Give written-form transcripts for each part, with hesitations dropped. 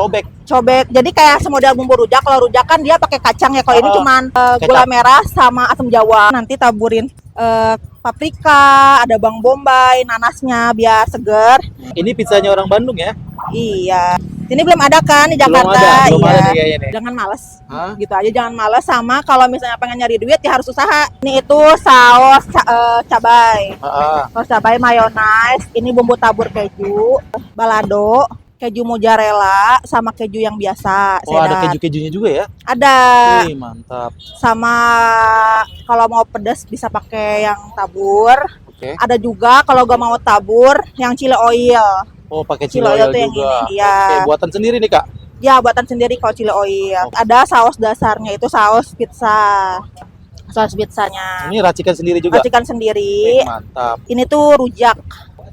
Cobek. Cobek. Jadi kayak semodel bumbu rujak. Kalau rujak kan dia pakai kacang ya. Kalau ini cuman gula merah sama asam jawa. Nanti taburin paprika, ada bawang bombay, nanasnya biar seger. Ini pizzanya orang Bandung ya? Iya. Ini belum ada kan di Jakarta? Belum ada nih iya. kayaknya nih. Jangan males. Hah? Gitu aja, jangan males. Sama kalau misalnya pengen nyari duit ya harus usaha. Ini itu saus cabai. Saus cabai mayonnaise. Ini bumbu tabur keju, balado, keju mozzarella, sama keju yang biasa. Oh, ada keju-kejunya juga ya? Ada. Wih, mantap. Sama kalau mau pedas bisa pakai yang tabur. Oke. Ada juga kalau gak mau tabur yang chili oil. Oh, pakai Chili chili oil oil tuh yang juga. ini, iya. Oke, buatan sendiri nih, Kak? Ya, buatan sendiri kalau chili oil. Ada saus dasarnya itu saus pizza. Saus pizzanya. Ini racikan sendiri juga? Racikan sendiri. Wih, mantap. Ini tuh rujak.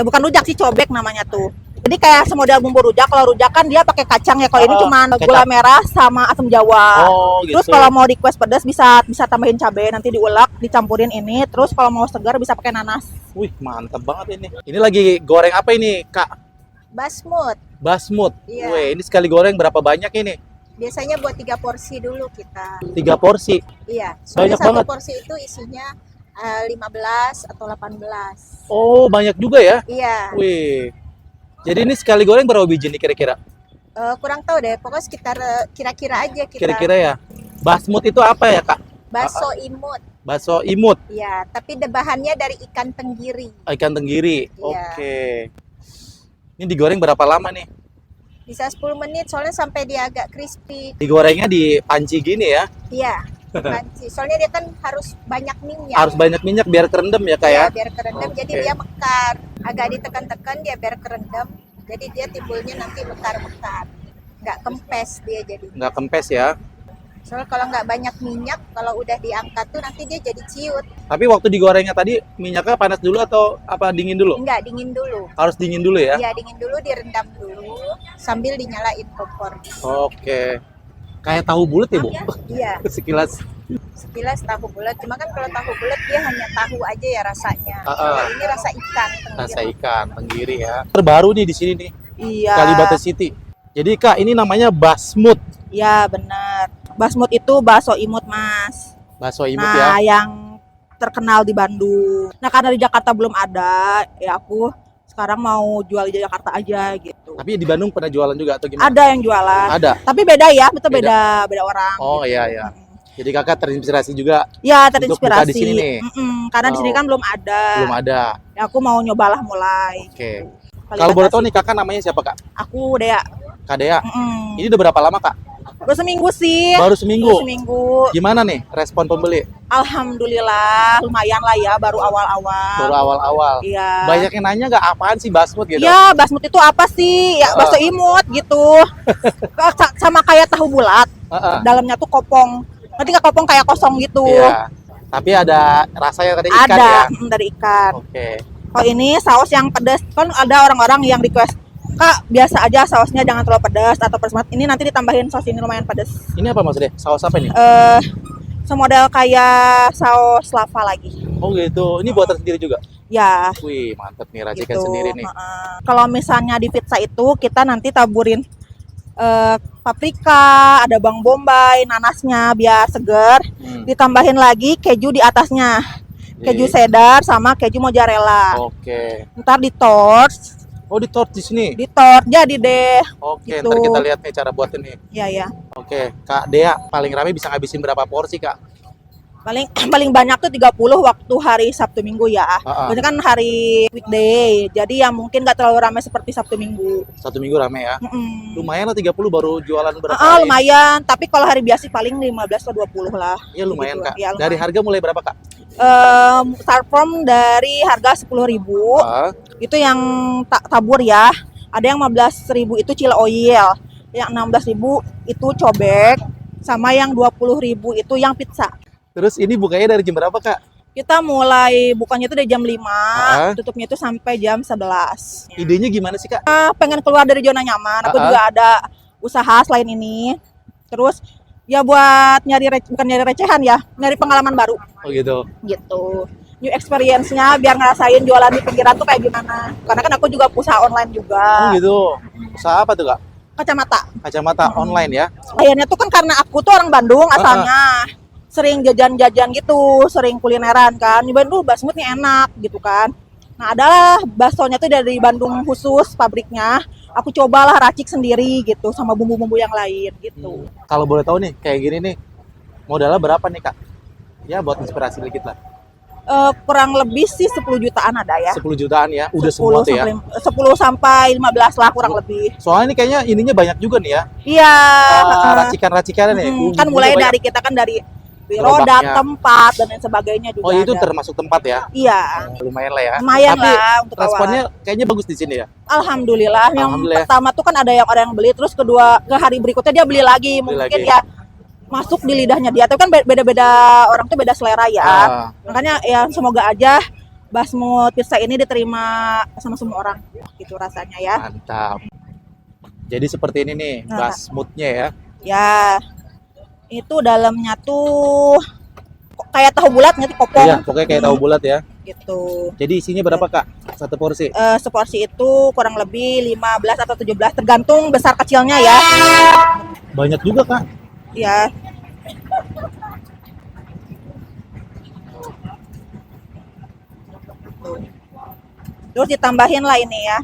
Bukan rujak sih, cobek namanya tuh. Jadi kayak semodel bumbu rujak. Kalau rujak kan dia pakai kacang ya. Kalau ini cuma gula merah sama asam jawa. Oh, gitu. Terus kalau mau request pedas bisa tambahin cabai, nanti diulek, dicampurin ini. Terus kalau mau segar bisa pakai nanas. Wih, mantap banget ini. Ini lagi goreng apa ini, Kak? Basmut. Basmut. Iya. Wih, ini sekali goreng berapa banyak ini? Biasanya buat 3 porsi dulu kita. 3 porsi. Iya. Banyak Soalnya satu banget. porsi itu isinya 15 atau 18. Oh, banyak juga ya? Iya. Wih. Jadi ini sekali goreng berapa biji nih kira-kira? Kurang tahu deh. Pokoknya sekitar kira-kira aja kita. Kira-kira ya. Basmut itu apa ya, Kak? Bakso imut. Bakso imut, Iya. Tapi bahannya dari ikan tenggiri. ikan tenggiri. Iya. Oke. Ini digoreng berapa lama nih? Bisa 10 menit soalnya sampai dia agak crispy. Digorengnya di panci gini ya? Iya. Panci. Soalnya dia kan harus banyak minyak. Harus banyak minyak biar kerendam ya, Kak ya? Iya, biar kerendam. Jadi Oke. dia mekar. Agak ditekan-tekan dia biar kerendam. Jadi dia timbulnya nanti mekar-mekar. Nggak kempes dia jadi. Nggak kempes ya. Soalnya kalau nggak banyak minyak, kalau udah diangkat tuh nanti dia jadi ciut. Tapi waktu digorengnya tadi minyaknya panas dulu atau apa dingin dulu? Enggak, dingin dulu. Harus dingin dulu ya? Iya, dingin dulu, direndam dulu sambil dinyalain kompor. Oke. Kayak tahu bulat ya, Bu? Iya, Sekilas. sekilas tahu bulat. Cuma kan kalau tahu bulat dia hanya tahu aja ya rasanya. Ah. Kalau ini rasa ikan. Rasa ikan tenggiri ya. Terbaru nih di sini nih, Iya. Kalibata City. Jadi Kak, ini namanya basmut. Ya, benar. Basmut itu bakso imut, Mas. Bakso imut Nah, ya. yang terkenal di Bandung. Nah, karena di Jakarta belum ada, ya aku sekarang mau jual di Jakarta aja gitu. Tapi di Bandung pernah jualan juga atau gimana? Ada yang jualan. Ada. Tapi beda ya, betul beda orang. Oh iya iya. Jadi Kakak terinspirasi juga Ya, untuk buka terinspirasi. di sini nih. Karena di sini Oh. kan belum ada. Belum ada. Ya, aku mau nyobalah mulai. Oke. Kali Kalau boleh ada tahu sih. nih Kakak namanya siapa Kak? Aku Dea. Kak Dea. Mm-mm. Ini udah berapa lama Kak? Baru seminggu sih. Baru seminggu. Baru seminggu. Gimana nih respon pembeli? Alhamdulillah, lumayan lah ya, baru awal-awal. Baru awal-awal. Iya. Banyak yang nanya nggak apaan sih basmut gitu? Ya, basmut itu apa sih? Ya, bakso imut gitu. Sama kayak tahu bulat. Heeh. Dalamnya tuh kopong. Nanti nggak kopong kayak kosong gitu. Iya. Tapi ada rasanya tadi ikan Ada ya. dari ikan. Oke. Oh, ini saus yang pedas. Kan ada orang-orang yang request, Kak, biasa aja sausnya jangan terlalu pedas atau pedas banget. Ini nanti ditambahin saus ini lumayan pedas. Ini apa maksudnya? Saus apa ini? Semodel kayak saus lava lagi. Oh gitu. Ini buatan sendiri juga. Ya, Wih, mantep nih racikan gitu. sendiri nih. Kalau misalnya di pizza itu kita nanti taburin paprika, ada bawang bombay, nanasnya biar seger. Ditambahin lagi keju di atasnya. Keju cheddar sama keju mozzarella. Oke. Ntar ditorch, Oh, di torch di sini. jadi deh. Oke, gitu. ntar kita lihat nih cara buat ini. Ya ya. Oke, Kak Dea paling rame bisa ngabisin berapa porsi, Kak? Paling banyak tuh 30 waktu hari Sabtu Minggu ya. Biasanya kan hari weekday. Jadi ya mungkin nggak terlalu ramai seperti Sabtu Minggu. Satu minggu rame ya. Mm-mm. Lumayan lah 30 baru jualan berapa hari? Lumayan, tapi kalau hari biasa paling 15 atau 20 lah. Iya lumayan, Gitu. Kak. Ya, lumayan. Dari harga mulai berapa, Kak? Start from dari harga 10.000 itu yang tabur ya. Ada yang 15.000 itu chili oil, yang 16.000 itu cobek, sama yang 20.000 itu yang pizza. Terus ini bukanya dari jam berapa, Kak? Kita mulai bukanya itu dari jam 5, tutupnya itu sampai jam 11. Idenya gimana sih, Kak? Pengen keluar dari zona nyaman, aku juga ada usaha selain ini. Terus ya buat bukan nyari recehan ya, nyari pengalaman baru. Oh gitu. Gitu. New experience-nya biar ngerasain jualan di pinggiran tuh kayak gimana. Karena kan aku juga usaha online juga. Oh gitu. Usaha apa tuh, Kak? kacamata. Kacamata online ya. Akhirnya tuh kan karena aku tuh orang Bandung asalnya, sering jajan-jajan gitu, sering kulineran kan. Nyobain dulu basmutnya enak gitu kan. Nah, adalah baksonya tuh dari Bandung khusus pabriknya. Aku cobalah racik sendiri gitu sama bumbu-bumbu yang lain gitu. Kalau boleh tahu nih, kayak gini nih, modalnya berapa nih Kak? Ya buat inspirasi dikit lah. Kurang lebih sih 10 jutaan ada ya. 10 jutaan ya, udah semua tuh ya. 10 sampai 15 lah kurang lebih. Soalnya ini kayaknya ininya banyak juga nih ya. Iya. Racikan-racikannya nih. Kan mulai Bumbunya dari kita kan dari roda, Gerobaknya. tempat dan lain sebagainya juga. Oh itu ada. termasuk tempat ya? Iya. Lumayan lah ya. Lumayan Tapi lah untuk responnya awal. kayaknya bagus di sini ya. Alhamdulillah. Yang Alhamdulillah. pertama tuh kan ada yang beli, terus kedua ke hari berikutnya dia beli lagi. Mungkin lagi. ya masuk di lidahnya dia. Tapi kan beda-beda orang tuh beda selera ya. Makanya ya semoga aja basmut pizza ini diterima sama semua orang gitu rasanya ya. Mantap. Jadi seperti ini nih Nah, basmutnya ya. Ya. Itu dalamnya tuh kayak tahu bulat nggak sih, kopong Iya, pokoknya kayak tahu bulat ya. gitu. Jadi isinya berapa Kak? Satu porsi? Seporsi itu kurang lebih 15 atau 17 tergantung besar kecilnya ya. Banyak juga Kak. Ya. Terus ditambahin lah ini ya.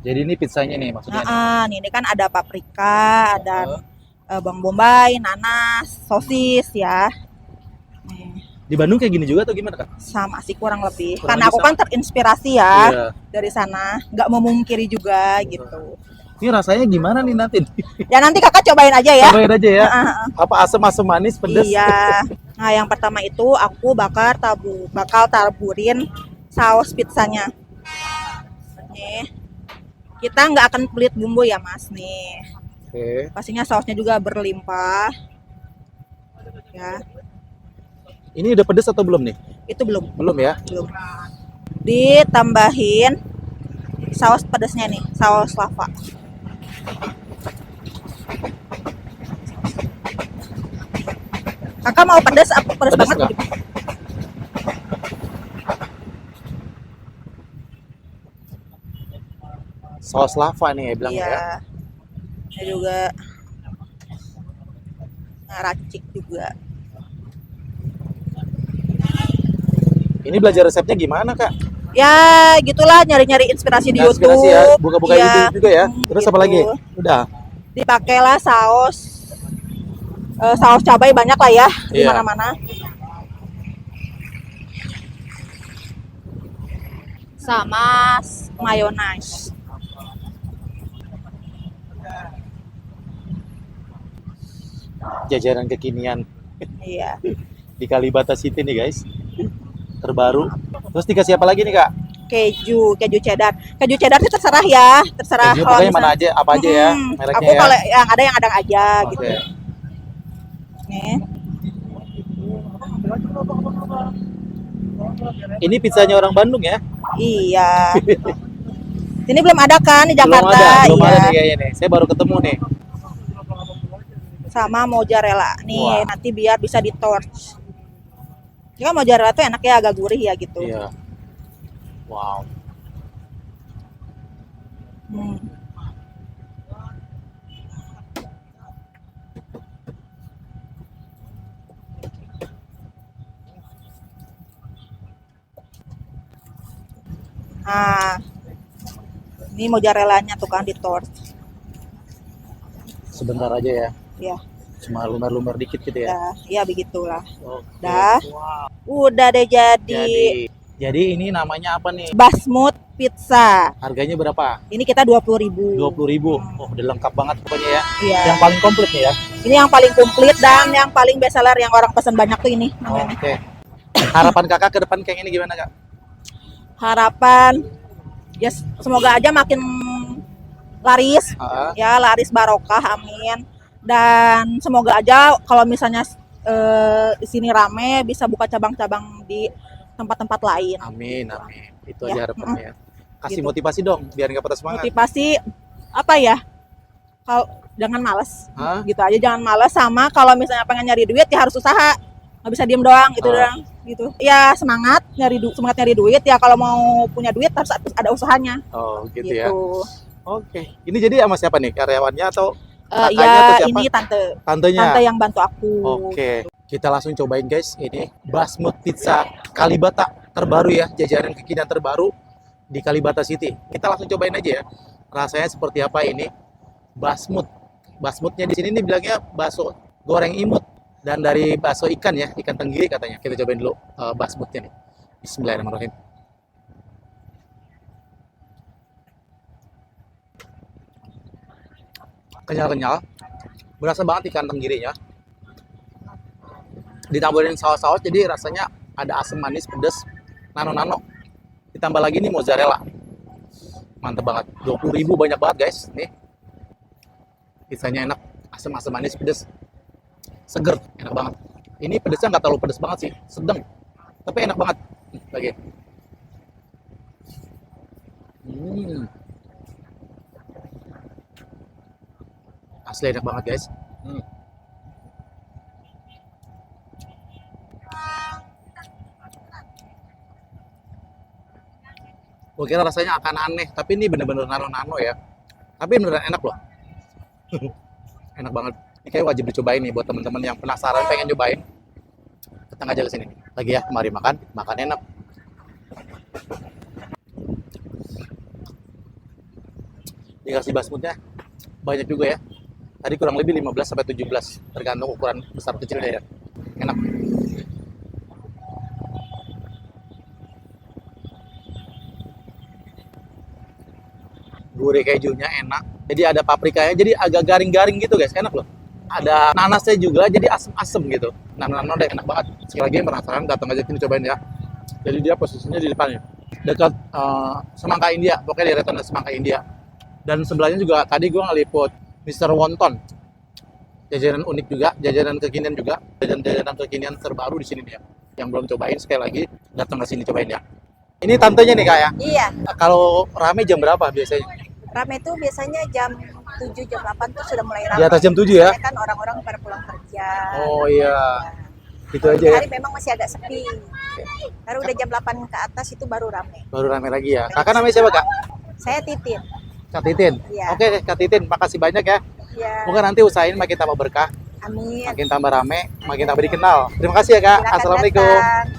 Jadi ini pizzanya nih maksudnya. Ini kan ada paprika, ada bawang bombay, nanas, sosis ya. Nih, Di Bandung kayak gini juga atau gimana Kak? sama sih kurang lebih. Kurang Karena lebih aku kan terinspirasi ya Iya. dari sana, nggak memungkiri juga gitu. Ini rasanya gimana nih nanti? Ya nanti kakak cobain aja ya. Cobain aja ya. Apa asam-asam manis pedes? Iya. Nah, yang pertama itu aku bakal taburin saus pizzanya. Nih. Kita nggak akan pelit bumbu ya, Mas. Nih. Oke. Pastinya sausnya juga berlimpah. Ya, Ini udah pedes atau belum nih? itu belum. Belum ya? Belum. Ditambahin saus pedasnya nih, saus lava. Kakak mau pedas apa pedas Pedes banget? nggak? Saus lava nih ya bilang ya. Iya. Ini juga racik juga. Ini belajar resepnya gimana Kak? Ya, gitulah nyari-nyari inspirasi di YouTube. Inspirasi ya, buka-buka Iya. YouTube juga ya. Terus apa Gitu. lagi? Udah. Dipakailah saus cabai banyak lah ya di Iya. mana-mana. Sama mayonnaise. Jajanan kekinian Iya. di Kalibata City nih guys. Terbaru. Terus dikasih apa lagi nih Kak? Keju cheddar. Keju cheddar sih terserah ya, terserah Keju kalau pokoknya mana misalnya- aja, apa aja ya mereknya Aku ya. kalau yang ada aja Oke. gitu. Nih. Ini pizzanya orang Bandung ya? Iya. Sini belum ada kan di Jakarta? Belum iya. ada nih kayaknya nih. Saya baru ketemu nih. Sama mozzarella. Nih, Wah. nanti biar bisa di torch. Ini kan mozzarella tuh enak ya, agak gurih ya gitu. Iya. Wow. Hmm. Nah, ini mozzarellanya tuh kan di torch. Sebentar aja ya. Ya, Cuma lumer-lumer dikit gitu ya. ya begitulah. Oke. Dah. Wow. Udah deh jadi Jadi ini namanya apa nih? basmut pizza. Harganya berapa? Ini kita 20.000. 20.000. Oh, udah lengkap banget pokoknya ya. Iya. Yang paling komplit nih ya. Ini yang paling komplit dan yang paling best seller yang orang pesan banyak tuh ini namanya. Oke. Harapan Kakak ke depan kayak ini gimana, Kak? Harapan ya semoga aja makin laris Ah, ya, laris barokah, amin. Dan semoga aja kalau misalnya di sini rame bisa buka cabang-cabang di tempat-tempat lain. amin, amin. Itu Ya, aja harapannya. Kasih Gitu. motivasi dong biar nggak patah semangat. Motivasi apa ya? Kalau jangan males. Hah? Gitu aja, jangan males. Sama kalau misalnya pengen nyari duit ya harus usaha, nggak bisa diem doang gitu Ah. doang gitu ya. Semangat nyari duit ya, kalau mau punya duit harus ada usahanya Oh, gitu gitu. ya. Oke. Ini jadi sama siapa nih? Karyawannya atau kakaknya Ya atau siapa? ini tante Tantenya. tante yang bantu aku. Oke. Kita langsung cobain guys. Ini Basmut Pizza Kalibata terbaru ya. Jajanan kekinian terbaru di Kalibata City. Kita langsung cobain aja ya. Rasanya seperti apa ini? Basmut. Basmutnya di sini nih bilangnya bakso goreng imut. Dan dari bakso ikan ya. Ikan tenggiri katanya. Kita cobain dulu basmutnya nih. Bismillahirrahmanirrahim. Kenyal-kenyal, berasa banget ikan tenggirinya. Ditambahin saus-saus, jadi rasanya ada asam manis, pedas, nano-nano. Ditambah lagi nih mozzarella. Mantep banget. 20.000 banyak banget guys. Nih, pizzanya enak, asam-asam manis, pedas, seger, enak banget. Ini pedasnya nggak terlalu pedas banget sih, sedang, tapi enak banget. Lagi. Asli enak banget guys. Gue kira rasanya akan aneh, tapi ini bener-bener nano-nano ya. Tapi beneran enak loh. Enak banget. Ini kayak wajib dicobain nih buat teman-teman yang penasaran pengen nyobain. Datang aja ke sini. Lagi ya, mari makan, makan enak. Dikasih basmutnya banyak juga ya. Tadi kurang lebih 15 sampai 17, tergantung ukuran besar kecilnya ya. Enak. Gurih kejunya enak. Jadi ada paprikanya, jadi agak garing-garing gitu guys, enak loh. Ada nanasnya juga, jadi asem-asem gitu. Nano-nano deh, enak banget. Sekali lagi penasaran, datang aja sini cobain ya. Jadi dia posisinya di depannya, dekat Semangka India, pokoknya di restoran Semangka India. Dan sebelahnya juga tadi gue ngeliput Mr. Wonton. Jajanan unik juga, jajanan kekinian juga, jajanan kekinian terbaru di sini nih ya. Yang belum cobain sekali lagi datang ke sini cobain ya. Ini tantenya nih kak ya. Iya, Kalau rame jam berapa biasanya? rame tuh biasanya jam 7 jam 8 tuh sudah mulai rame. Di atas jam 7 ya? Soalnya kan orang-orang pada pulang kerja. Oh iya. Gitu aja ya. Hari memang masih agak sepi. Baru udah jam 8 ke atas itu baru rame. Baru rame lagi ya. Kakak namanya siapa kak? Saya Titin. Kak Titin. Iya. Oke Kak Titin, makasih banyak ya. Ya. Semoga nanti usahain makin tambah berkah, Amin. makin tambah rame, makin tambah dikenal. Terima kasih ya kak. Silakan Assalamualaikum. datang.